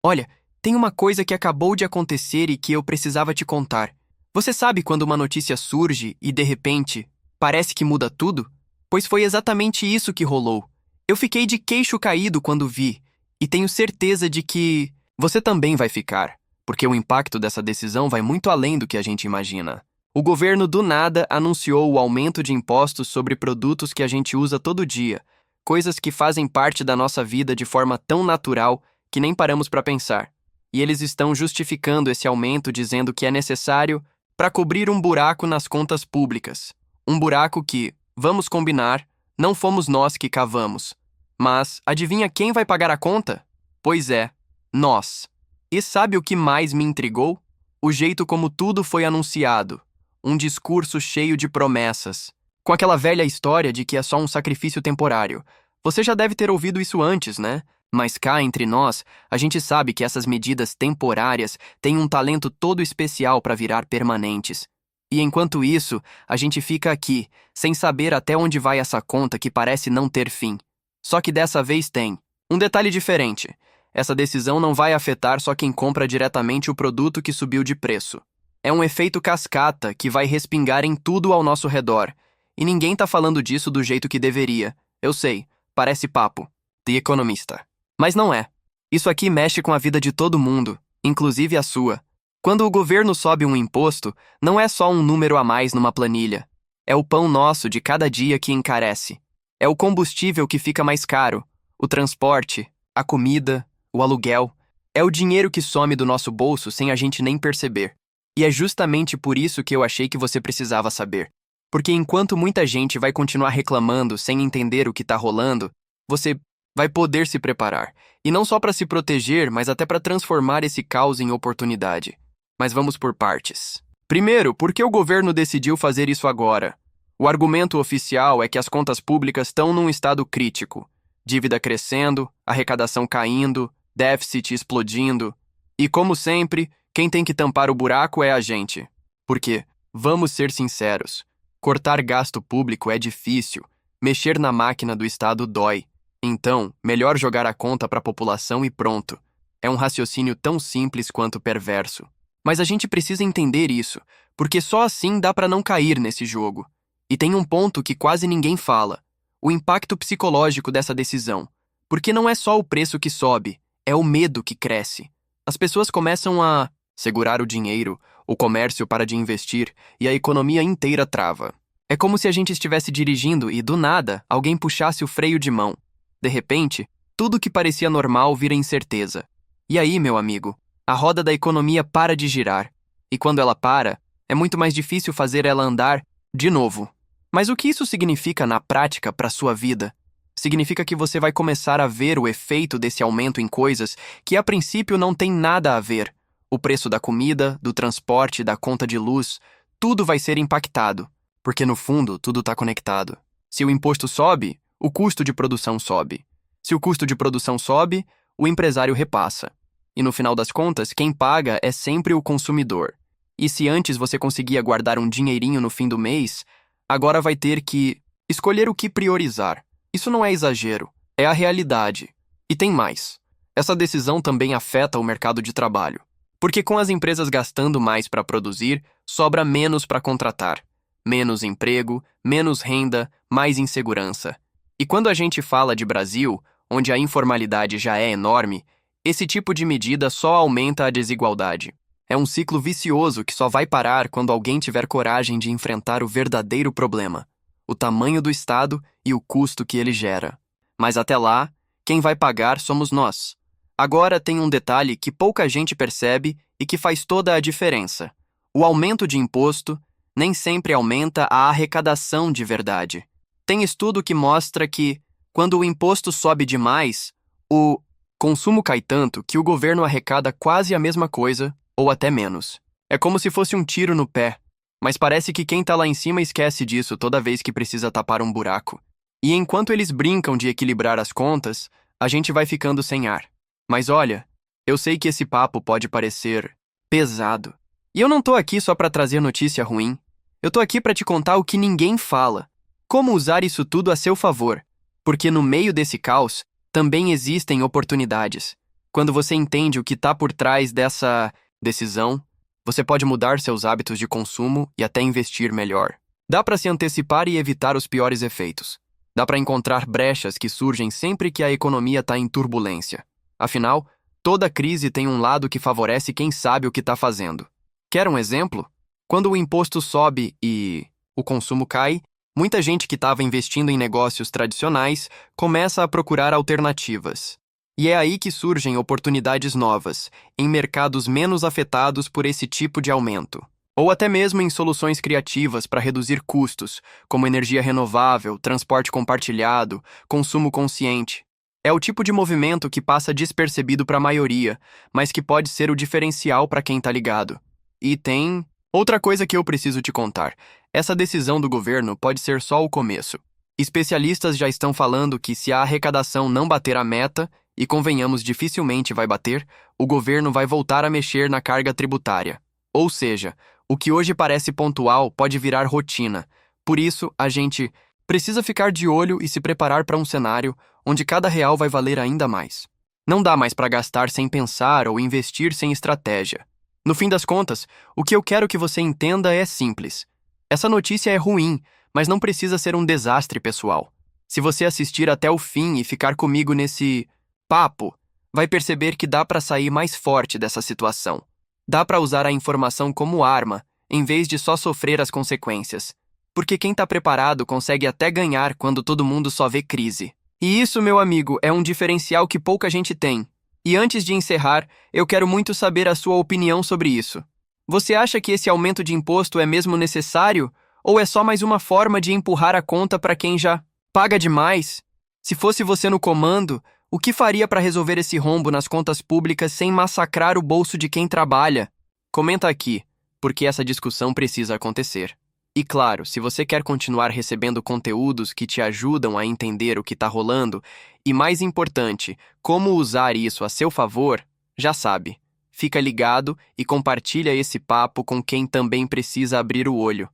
Olha, tem uma coisa que acabou de acontecer e que eu precisava te contar. Você sabe quando uma notícia surge e, de repente, parece que muda tudo? Pois foi exatamente isso que rolou. Eu fiquei de queixo caído quando vi, e tenho certeza de que você também vai ficar, porque o impacto dessa decisão vai muito além do que a gente imagina. O governo do nada anunciou o aumento de impostos sobre produtos que a gente usa todo dia, coisas que fazem parte da nossa vida de forma tão natural que nem paramos para pensar. E eles estão justificando esse aumento dizendo que é necessário para cobrir um buraco nas contas públicas. Um buraco que, vamos combinar, não fomos nós que cavamos. Mas adivinha quem vai pagar a conta? Pois é, nós. E sabe o que mais me intrigou? O jeito como tudo foi anunciado. Um discurso cheio de promessas. Com aquela velha história de que é só um sacrifício temporário. Você já deve ter ouvido isso antes, né? Mas cá entre nós, a gente sabe que essas medidas temporárias têm um talento todo especial para virar permanentes. E enquanto isso, a gente fica aqui, sem saber até onde vai essa conta que parece não ter fim. Só que dessa vez tem. Um detalhe diferente. Essa decisão não vai afetar só quem compra diretamente o produto que subiu de preço. É um efeito cascata que vai respingar em tudo ao nosso redor. E ninguém tá falando disso do jeito que deveria. Eu sei, parece papo. The Economista. Mas não é. Isso aqui mexe com a vida de todo mundo, inclusive a sua. Quando o governo sobe um imposto, não é só um número a mais numa planilha. É o pão nosso de cada dia que encarece. É o combustível que fica mais caro, o transporte, a comida, o aluguel. É o dinheiro que some do nosso bolso sem a gente nem perceber. E é justamente por isso que eu achei que você precisava saber. Porque enquanto muita gente vai continuar reclamando sem entender o que está rolando, você vai poder se preparar. E não só para se proteger, mas até para transformar esse caos em oportunidade. Mas vamos por partes. Primeiro, por que o governo decidiu fazer isso agora? O argumento oficial é que as contas públicas estão num estado crítico. Dívida crescendo, arrecadação caindo, déficit explodindo. E como sempre, quem tem que tampar o buraco é a gente. Porque, vamos ser sinceros, cortar gasto público é difícil, mexer na máquina do Estado dói. Então, melhor jogar a conta para a população e pronto. É um raciocínio tão simples quanto perverso. Mas a gente precisa entender isso, porque só assim dá para não cair nesse jogo. E tem um ponto que quase ninguém fala: o impacto psicológico dessa decisão. Porque não é só o preço que sobe, é o medo que cresce. As pessoas começam a segurar o dinheiro, o comércio para de investir e a economia inteira trava. É como se a gente estivesse dirigindo e, do nada, alguém puxasse o freio de mão. De repente, tudo que parecia normal vira incerteza. E aí, meu amigo, a roda da economia para de girar. E quando ela para, é muito mais difícil fazer ela andar de novo. Mas o que isso significa na prática para a sua vida? Significa que você vai começar a ver o efeito desse aumento em coisas que a princípio não tem nada a ver. O preço da comida, do transporte, da conta de luz, tudo vai ser impactado. Porque no fundo, tudo está conectado. Se o imposto sobe, o custo de produção sobe. Se o custo de produção sobe, o empresário repassa. E no final das contas, quem paga é sempre o consumidor. E se antes você conseguia guardar um dinheirinho no fim do mês, agora vai ter que escolher o que priorizar. Isso não é exagero, é a realidade. E tem mais. Essa decisão também afeta o mercado de trabalho. Porque com as empresas gastando mais para produzir, sobra menos para contratar. Menos emprego, menos renda, mais insegurança. E quando a gente fala de Brasil, onde a informalidade já é enorme, esse tipo de medida só aumenta a desigualdade. É um ciclo vicioso que só vai parar quando alguém tiver coragem de enfrentar o verdadeiro problema, o tamanho do Estado e o custo que ele gera. Mas até lá, quem vai pagar somos nós. Agora tem um detalhe que pouca gente percebe e que faz toda a diferença. O aumento de imposto nem sempre aumenta a arrecadação de verdade. Tem estudo que mostra que, quando o imposto sobe demais, o consumo cai tanto que o governo arrecada quase a mesma coisa, ou até menos. É como se fosse um tiro no pé, mas parece que quem tá lá em cima esquece disso toda vez que precisa tapar um buraco. E enquanto eles brincam de equilibrar as contas, a gente vai ficando sem ar. Mas olha, eu sei que esse papo pode parecer pesado. E eu não tô aqui só pra trazer notícia ruim. Eu tô aqui pra te contar o que ninguém fala. Como usar isso tudo a seu favor. Porque no meio desse caos, também existem oportunidades. Quando você entende o que está por trás dessa decisão, você pode mudar seus hábitos de consumo e até investir melhor. Dá para se antecipar e evitar os piores efeitos. Dá para encontrar brechas que surgem sempre que a economia está em turbulência. Afinal, toda crise tem um lado que favorece quem sabe o que está fazendo. Quer um exemplo? Quando o imposto sobe e o consumo cai, muita gente que estava investindo em negócios tradicionais começa a procurar alternativas. E é aí que surgem oportunidades novas, em mercados menos afetados por esse tipo de aumento. Ou até mesmo em soluções criativas para reduzir custos, como energia renovável, transporte compartilhado, consumo consciente. É o tipo de movimento que passa despercebido para a maioria, mas que pode ser o diferencial para quem está ligado. E tem outra coisa que eu preciso te contar. Essa decisão do governo pode ser só o começo. Especialistas já estão falando que se a arrecadação não bater a meta, e convenhamos, dificilmente vai bater, o governo vai voltar a mexer na carga tributária. Ou seja, o que hoje parece pontual pode virar rotina. Por isso, a gente precisa ficar de olho e se preparar para um cenário onde cada real vai valer ainda mais. Não dá mais para gastar sem pensar ou investir sem estratégia. No fim das contas, o que eu quero que você entenda é simples. Essa notícia é ruim, mas não precisa ser um desastre pessoal. Se você assistir até o fim e ficar comigo nesse papo, vai perceber que dá para sair mais forte dessa situação. Dá para usar a informação como arma, em vez de só sofrer as consequências. Porque quem está preparado consegue até ganhar quando todo mundo só vê crise. E isso, meu amigo, é um diferencial que pouca gente tem. E antes de encerrar, eu quero muito saber a sua opinião sobre isso. Você acha que esse aumento de imposto é mesmo necessário? Ou é só mais uma forma de empurrar a conta para quem já paga demais? Se fosse você no comando, o que faria para resolver esse rombo nas contas públicas sem massacrar o bolso de quem trabalha? Comenta aqui, porque essa discussão precisa acontecer. E claro, se você quer continuar recebendo conteúdos que te ajudam a entender o que está rolando, e mais importante, como usar isso a seu favor, já sabe. Fica ligado e compartilha esse papo com quem também precisa abrir o olho.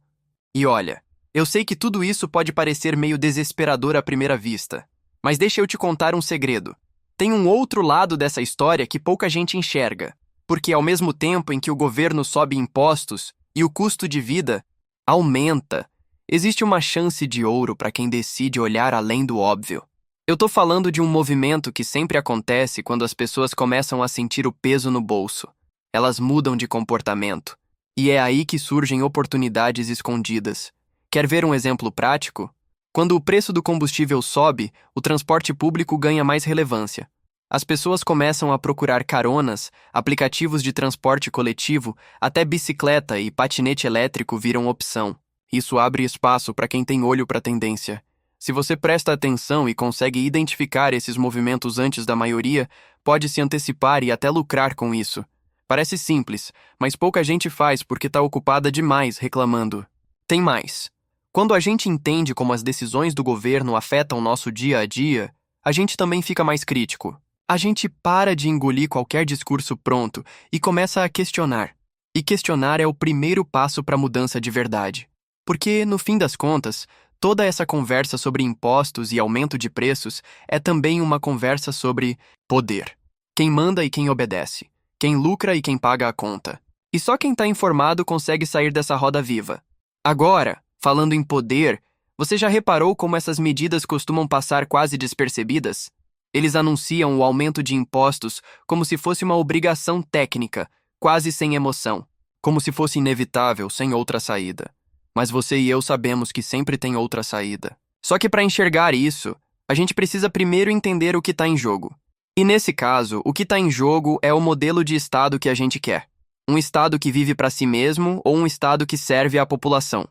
E olha, eu sei que tudo isso pode parecer meio desesperador à primeira vista, mas deixa eu te contar um segredo. Tem um outro lado dessa história que pouca gente enxerga, porque ao mesmo tempo em que o governo sobe impostos e o custo de vida aumenta, existe uma chance de ouro para quem decide olhar além do óbvio. Eu tô falando de um movimento que sempre acontece quando as pessoas começam a sentir o peso no bolso. Elas mudam de comportamento. E é aí que surgem oportunidades escondidas. Quer ver um exemplo prático? Quando o preço do combustível sobe, o transporte público ganha mais relevância. As pessoas começam a procurar caronas, aplicativos de transporte coletivo, até bicicleta e patinete elétrico viram opção. Isso abre espaço para quem tem olho para a tendência. Se você presta atenção e consegue identificar esses movimentos antes da maioria, pode se antecipar e até lucrar com isso. Parece simples, mas pouca gente faz porque está ocupada demais reclamando. Tem mais. Quando a gente entende como as decisões do governo afetam nosso dia a dia, a gente também fica mais crítico. A gente para de engolir qualquer discurso pronto e começa a questionar. E questionar é o primeiro passo para a mudança de verdade. Porque, no fim das contas, toda essa conversa sobre impostos e aumento de preços é também uma conversa sobre poder. Quem manda e quem obedece. Quem lucra e quem paga a conta. E só quem está informado consegue sair dessa roda viva. Agora, falando em poder, você já reparou como essas medidas costumam passar quase despercebidas? Eles anunciam o aumento de impostos como se fosse uma obrigação técnica, quase sem emoção. Como se fosse inevitável, sem outra saída. Mas você e eu sabemos que sempre tem outra saída. Só que para enxergar isso, a gente precisa primeiro entender o que está em jogo. E nesse caso, o que está em jogo é o modelo de Estado que a gente quer. Um Estado que vive para si mesmo ou um Estado que serve à população?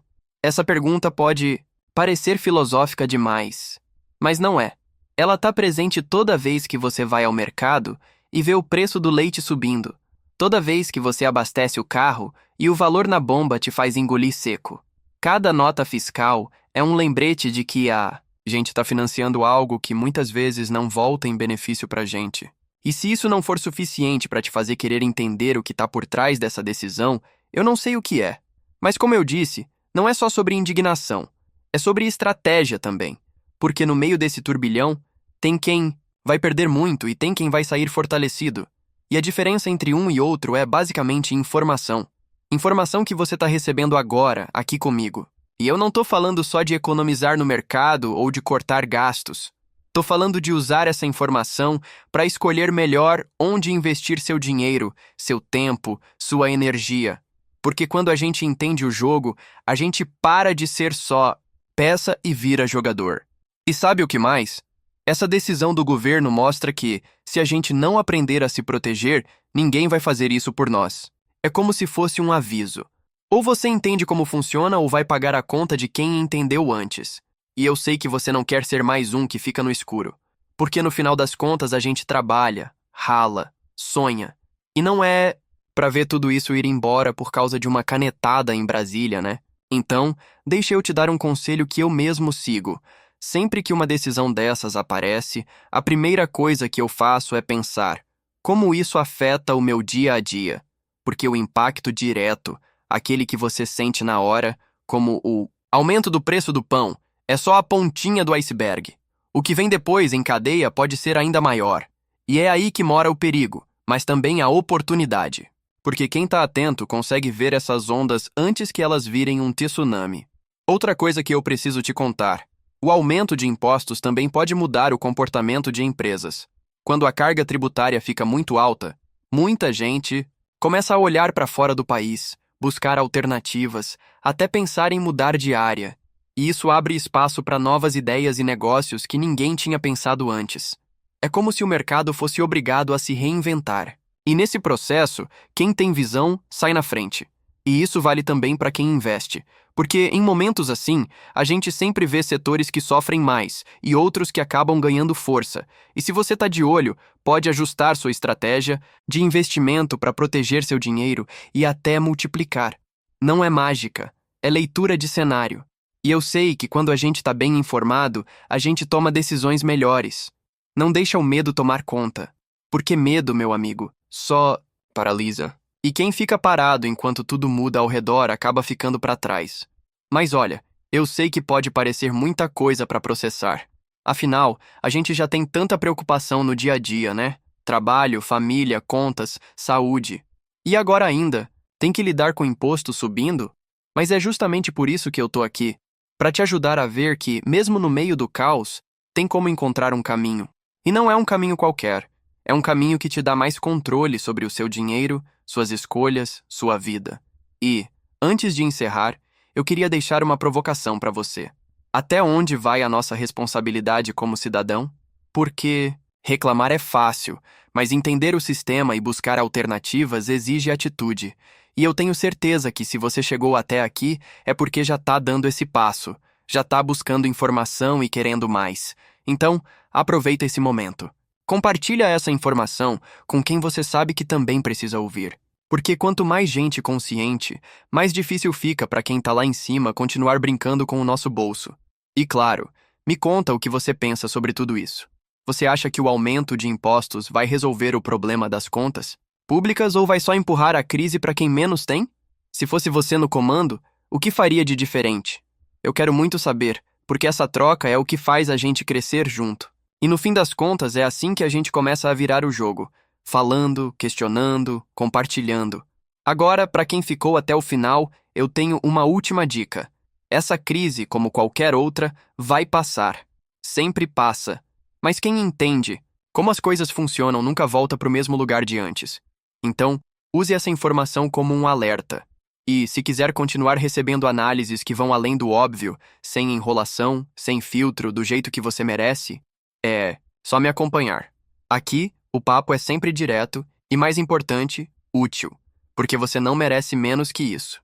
Essa pergunta pode parecer filosófica demais, mas não é. Ela está presente toda vez que você vai ao mercado e vê o preço do leite subindo. Toda vez que você abastece o carro e o valor na bomba te faz engolir seco. Cada nota fiscal é um lembrete de que a gente está financiando algo que muitas vezes não volta em benefício para a gente. E se isso não for suficiente para te fazer querer entender o que está por trás dessa decisão, eu não sei o que é. Mas como eu disse, não é só sobre indignação, é sobre estratégia também. Porque no meio desse turbilhão, tem quem vai perder muito e tem quem vai sair fortalecido. E a diferença entre um e outro é basicamente informação. Informação que você está recebendo agora, aqui comigo. E eu não tô falando só de economizar no mercado ou de cortar gastos. Tô falando de usar essa informação para escolher melhor onde investir seu dinheiro, seu tempo, sua energia. Porque quando a gente entende o jogo, a gente para de ser só peça e vira jogador. E sabe o que mais? Essa decisão do governo mostra que, se a gente não aprender a se proteger, ninguém vai fazer isso por nós. É como se fosse um aviso. Ou você entende como funciona ou vai pagar a conta de quem entendeu antes. E eu sei que você não quer ser mais um que fica no escuro. Porque no final das contas a gente trabalha, rala, sonha. E não é pra ver tudo isso ir embora por causa de uma canetada em Brasília, né? Então, deixa eu te dar um conselho que eu mesmo sigo. Sempre que uma decisão dessas aparece, a primeira coisa que eu faço é pensar: como isso afeta o meu dia a dia? Porque o impacto direto, aquele que você sente na hora, como o aumento do preço do pão, é só a pontinha do iceberg. O que vem depois em cadeia pode ser ainda maior. E é aí que mora o perigo, mas também a oportunidade. Porque quem está atento consegue ver essas ondas antes que elas virem um tsunami. Outra coisa que eu preciso te contar: o aumento de impostos também pode mudar o comportamento de empresas. Quando a carga tributária fica muito alta, muita gente começa a olhar para fora do país, buscar alternativas, até pensar em mudar de área. E isso abre espaço para novas ideias e negócios que ninguém tinha pensado antes. É como se o mercado fosse obrigado a se reinventar. E nesse processo, quem tem visão sai na frente. E isso vale também para quem investe, porque em momentos assim, a gente sempre vê setores que sofrem mais e outros que acabam ganhando força. E se você está de olho, pode ajustar sua estratégia de investimento para proteger seu dinheiro e até multiplicar. Não é mágica, é leitura de cenário. E eu sei que quando a gente está bem informado, a gente toma decisões melhores. Não deixa o medo tomar conta. Porque medo, meu amigo, só paralisa. E quem fica parado enquanto tudo muda ao redor acaba ficando para trás. Mas olha, eu sei que pode parecer muita coisa para processar. Afinal, a gente já tem tanta preocupação no dia a dia, né? Trabalho, família, contas, saúde. E agora ainda, tem que lidar com imposto subindo? Mas é justamente por isso que eu tô aqui. Para te ajudar a ver que, mesmo no meio do caos, tem como encontrar um caminho. E não é um caminho qualquer. É um caminho que te dá mais controle sobre o seu dinheiro, suas escolhas, sua vida. E, antes de encerrar, eu queria deixar uma provocação para você. Até onde vai a nossa responsabilidade como cidadão? Porque reclamar é fácil, mas entender o sistema e buscar alternativas exige atitude. E eu tenho certeza que se você chegou até aqui, é porque já está dando esse passo, já está buscando informação e querendo mais. Então, aproveita esse momento. Compartilha essa informação com quem você sabe que também precisa ouvir. Porque quanto mais gente consciente, mais difícil fica para quem está lá em cima continuar brincando com o nosso bolso. E claro, me conta o que você pensa sobre tudo isso. Você acha que o aumento de impostos vai resolver o problema das contas públicas ou vai só empurrar a crise para quem menos tem? Se fosse você no comando, o que faria de diferente? Eu quero muito saber, porque essa troca é o que faz a gente crescer junto. E no fim das contas é assim que a gente começa a virar o jogo, falando, questionando, compartilhando. Agora, para quem ficou até o final, eu tenho uma última dica. Essa crise, como qualquer outra, vai passar. Sempre passa. Mas quem entende como as coisas funcionam nunca volta para o mesmo lugar de antes. Então, use essa informação como um alerta. E, se quiser continuar recebendo análises que vão além do óbvio, sem enrolação, sem filtro, do jeito que você merece, é só me acompanhar. Aqui, o papo é sempre direto e, mais importante, útil, porque você não merece menos que isso.